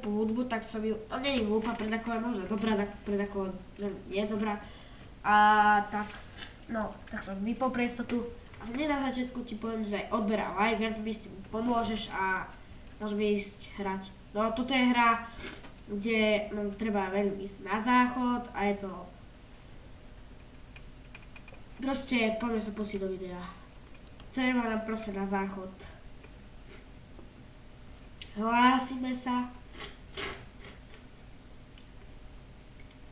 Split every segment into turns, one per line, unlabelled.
hlúpu hudbu, tak som ju, to nie je hlúpa, predaková možno dobrá, predaková nie je dobrá. A tak, no, tak som vypol pre istotu. A hneď na začiatku ti poviem, že aj odber a like, ak mi s tým pomôžeš a môžeme ísť hrať. No toto je hra, kde nám treba veľmi ísť na záchod a je to... Proste poďme sa pustiť do videa. Treba nám proste na záchod. Hlásime sa.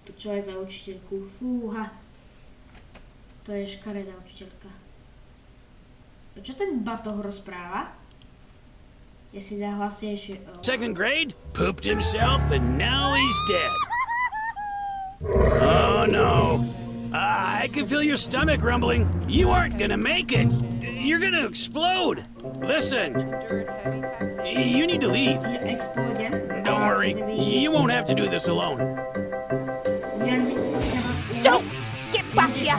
To čo je za učiteľku? Fúha. To je škaredá učiteľka. Čo ten batoh rozpráva? Je si najhlasnejšie...
Second grade, pooped himself, and now he's dead. Oh no. I can feel your stomach rumbling. You aren't gonna make it. You're gonna explode. Listen. You need to leave. Don't worry. You won't have to do this alone.
Stop! Get back here!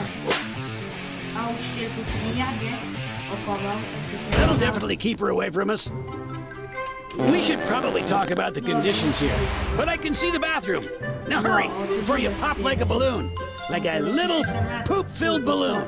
That'll definitely keep her away from us. We should probably talk about the conditions here, but I can see the bathroom. Now hurry, before you pop like a balloon. Like a little poop-filled balloon.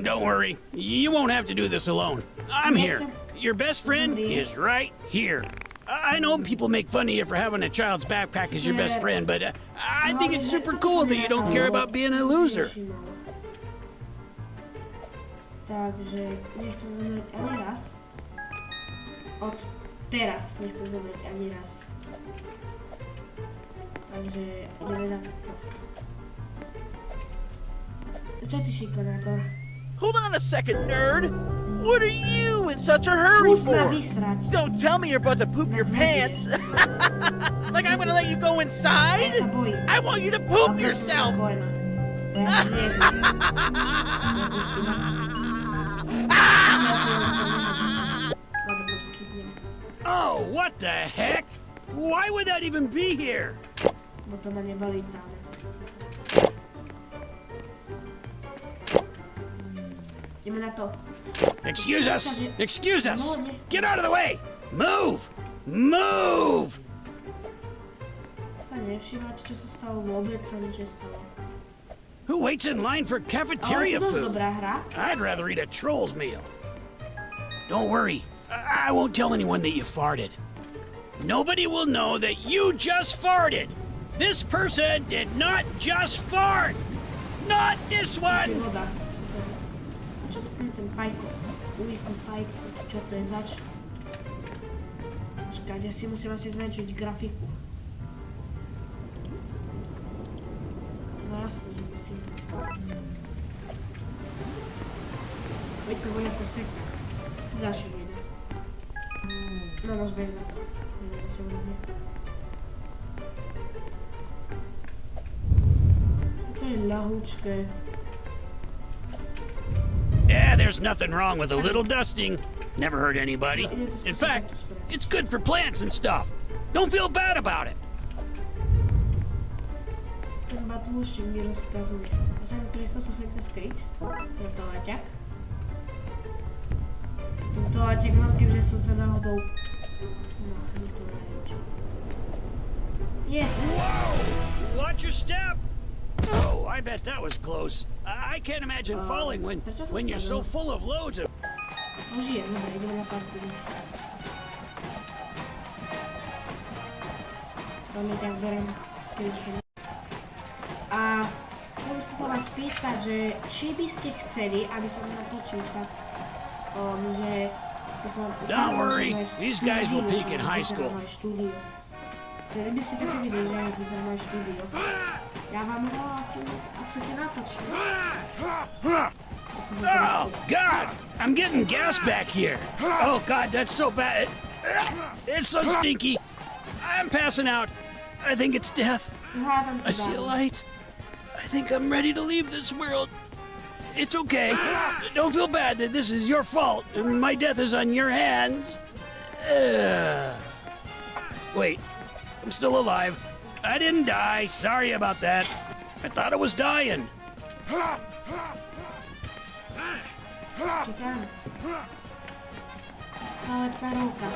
Don't worry, you won't have to do this alone. I'm here. Your best friend is right here. I know people make fun of you for having a child's backpack as your best friend, but I think it's super cool that you don't care about being a loser.
Takže nechcem zomrieť ani raz. Od teraz nechcem zomrieť ani raz. Takže ideme na to. Čo ty, šikanátor?
Hold on a second, nerd! What are you in such a hurry for? Don't tell me you're about to poop your pants! Like I'm gonna let you go inside? I want you to poop yourself!
Oh, what the heck? Why would that even be here? Excuse us! Excuse us! Get out of the way! Move! Move! Who waits in line for cafeteria food? I'd rather eat a troll's meal. Don't worry, I won't tell anyone that you farted. Nobody will know that you just farted. This person did not just fart. Not this one.
Čakaj, ja si musím asi zmenšiť grafiku. No jasne, že musím. Veďko voľa to sekta. Zašiel ide. No môž bež na to. Neviem sa uvidne. To je ľahúčké.
Yeah, there's nothing wrong with a little dusting. Never hurt anybody. In fact, it's good for plants and stuff. Don't feel bad about it.
Ten batúštek mi rozkazuje. A sa mi priesto, co sa chce skryť. Ten toaťak. Ten toaťak mám, keďže som sa náhodou... No, nechcem neviem. Je.
Whoa! Watch your step! Oh, I bet that was close. I can't imagine falling when you're so full of loads of...
Užijem, dobre, ideme na parkour. Dobre, ťa berem, keď som... A chcem sa vás pýtať, že či by ste chceli, aby som natočil tak, že...
Don't worry, these guys will peak in high school.
Chceli by ste také vidieť, že jak vyzerá moje štúdio. Ja vám ho chcete natočiť.
Oh, God! I'm getting gas back here. Oh, God, that's so bad. It's so stinky. I'm passing out. I think it's death. I see a light. I think I'm ready to leave this world. It's okay. Don't feel bad that this is your fault. My death is on your hands. Wait, I'm still alive. I didn't die. Sorry about that. I thought I was dying.
Čekám. Ale tá rovka.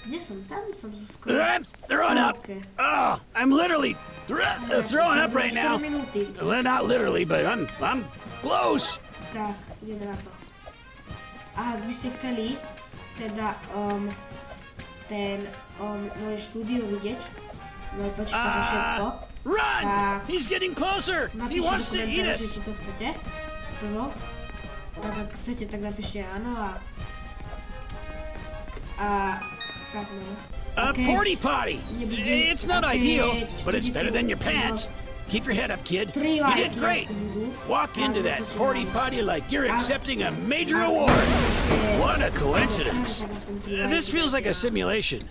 Kde som? Tam som skoro.
I'm throwing up.
Okay.
Oh, I'm literally throwing up right now. Well, not literally, but I'm close.
Tak, ideme na to. A ak by ste chceli teda moje štúdio vidieť, moje počítače všetko,
Run!
tak
He's getting closer. He wants to eat
že
us.
či to chcete. Prvo. Tak ak chcete, tak napíšte áno a tak no.
A
Okay.
porty potty. It's not ideal, but it's better than your pants. Keep your head up, kid. You did great. Walk into that porty potty like you're accepting a major award. What a coincidence. This feels like a simulation.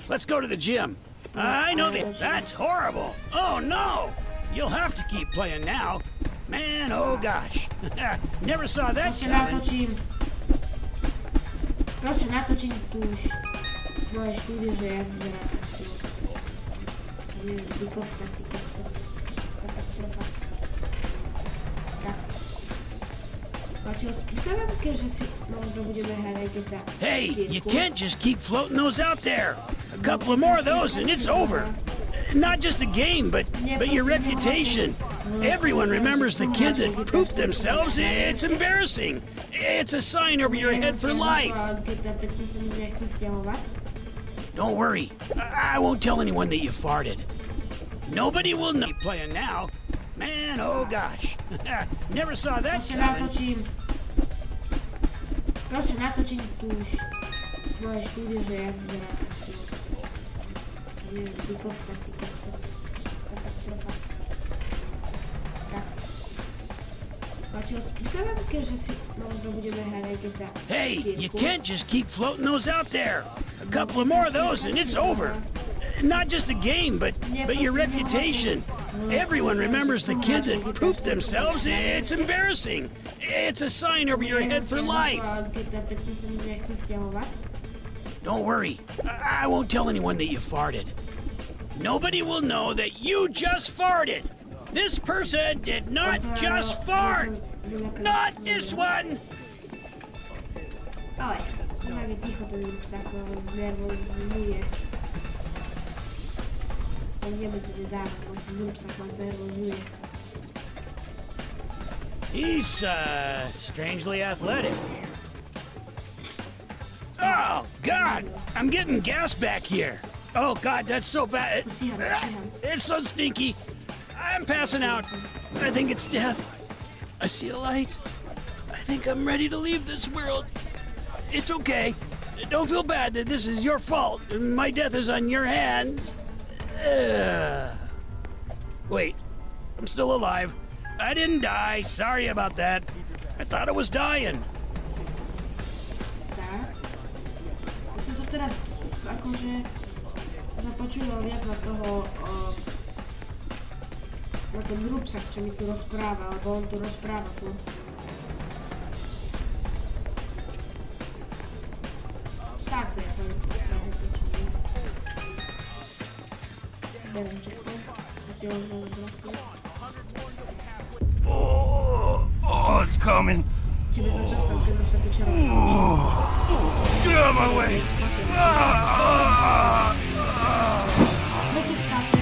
Let's go to the gym. I know that's horrible. Oh no. You'll have to keep playing now. Man, oh gosh. Never saw that coming.
Proste natočím tu už moje štúdio, že jak vyzerá vykopka, ty kokso. Katastrofa. Tak. Páčilo sa vám, keďže si možno budeme hrať aj keď
Hey, you can't just keep floating those out there. A couple of more of those and it's over. Not just a game, but your reputation. Everyone remembers the kid that pooped themselves. It's embarrassing. It's a sign over your head for life. Don't worry. I won't tell anyone that you farted. Nobody will know. Playing now. Man, oh gosh. Never saw that coming.
Proste natočím tu už moje štúdio, že jak vyzerá vykopka, ty kokso. Katastrofa. Tak. Páčilo sa vám, keďže si možno budeme hrať aj keď
Hey, you can't just keep floating those out there. A couple of more of those and it's over. Not just a game, but your reputation. Everyone remembers the kid that pooped themselves. It's embarrassing. It's a sign over your head for life. Don't worry. I won't tell anyone that you farted. Nobody will know that you just farted. This person did not just fart. Not this one.
Ale, je ticho ten rúbsak, znervozuje. Powiemy to niedawno, bo ten rúbsak ma znervozuje.
He's, strangely athletic. Oh, God! I'm getting gas back here. Oh, God, that's so bad. It's so stinky. I'm passing out. I think it's death. I see a light. I think I'm ready to leave this world. It's okay. Don't feel bad that this is your fault. My death is on your hands. Wait, I'm still alive. I didn't die. Sorry about that. I thought I was dying.
Tak. Ja som sa teraz akože započula viac na toho, na ten rúbsak, čo mi tu rozpráva, lebo on tu rozpráva tu. Tak to ja poviem, neviem, čo to je.
Oh, it's coming.
Ciebie za czas tam ten rúbsak uciera.
Get out of my way.
Będzie skacze.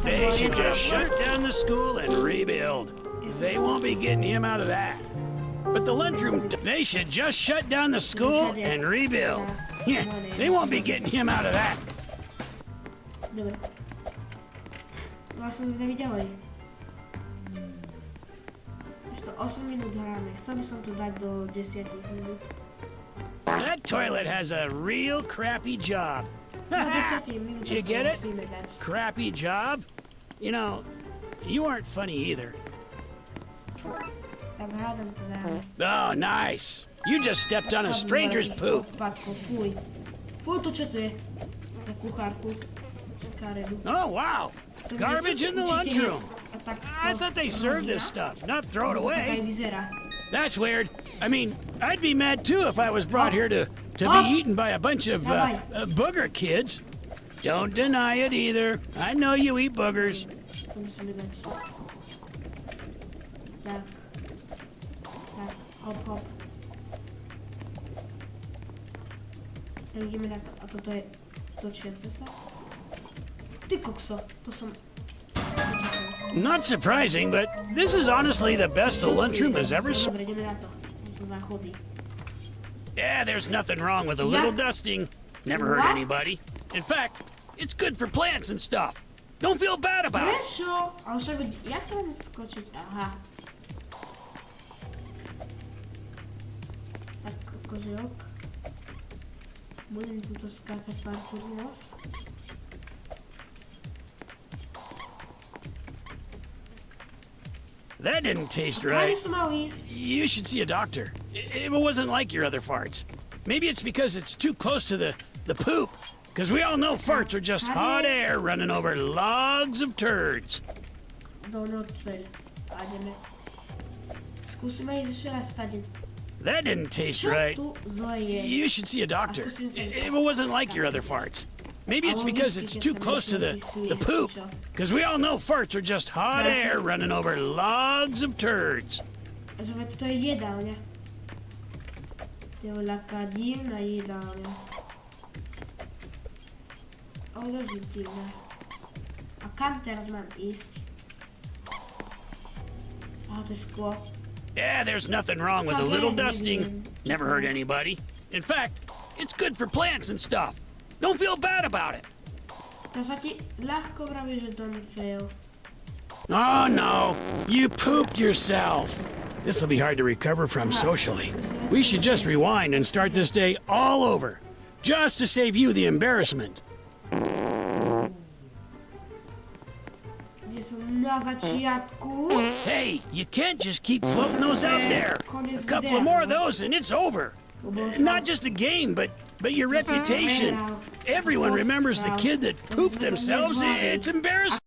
They should just shut down the school and rebuild. They won't be getting him out of that. But the lunchroom, they should just shut down the school and rebuild. Yeah, they won't be getting him out of that.
Dobra. Vlastne sme videli. Už to 8 minút hráme. Chcel by som to dať do 10 minút.
That toilet has a real crappy job.
Do 10 minút.
You get it?
Musíme dať.
Crappy job? You know, you aren't funny either.
Tak hádam to dáme.
Oh, nice. You just stepped on a stranger's poop.
Spadko, fuj. Fuj, to čo to je? Na kuchárku. Karedu.
Oh, wow. Garbage in the lunchroom.
A tak
I thought they served this stuff, not throw it
Tak aj
away.
vyzerá.
That's weird. I mean, I'd be mad too if I was brought here to
Oh.
be eaten by a bunch of booger kids. Don't deny it either. I know you eat boogers.
To musíme dať. Tak. Tak, hop, hop. To widzimy na to. A to jest... To świecę se? Ty kokso, to są...
Not surprising, but this is honestly the best the lunchroom has ever seen.
Dobra, idziemy na to. To zachodzi.
Yeah, there's nothing wrong with a little dusting. Never hurt
What?
anybody. In fact, it's good for plants and stuff. Don't feel bad about it.
Wieszo! A muszę być... Jak sobie skoczyć? Aha. Tak, koziołek. Budem tu to skakać parkour nos.
That didn't taste
A
right.
jest mały.
You should see a doctor. It wasn't like your other farts. Maybe it's because it's too close to the poop. Because we all know farts are just hot air running over logs of turds.
Do nocy. A idziemy. Skusimy i jeszcze raz stanie.
That didn't taste
Co
right.
tu zaje?
You should see a doctor. It wasn't like your other farts. Maybe it's because it's too close to the poop. Because we all know farts are just hot air running over logs of turds.
Żeby tutaj jadalnia. Taka dziwna jadalnia. O, to jest dziwne. A kam teraz mam iść? A, to jest szkło.
Yeah, there's nothing wrong with a little dusting. Never hurt anybody. In fact, it's good for plants and stuff. Don't feel bad about it.
To znaczy, lekko prawie, że don't fail.
Oh no, you pooped yourself. This will be hard to recover from socially. We should just rewind and start this day all over, just to save you the embarrassment.
Gdzie są na zaciatku?
Hey, you can't just keep floating those out there. A couple of more of those and it's over. Not just a game, but your reputation. Everyone remembers the kid that pooped themselves. It's embarrassing.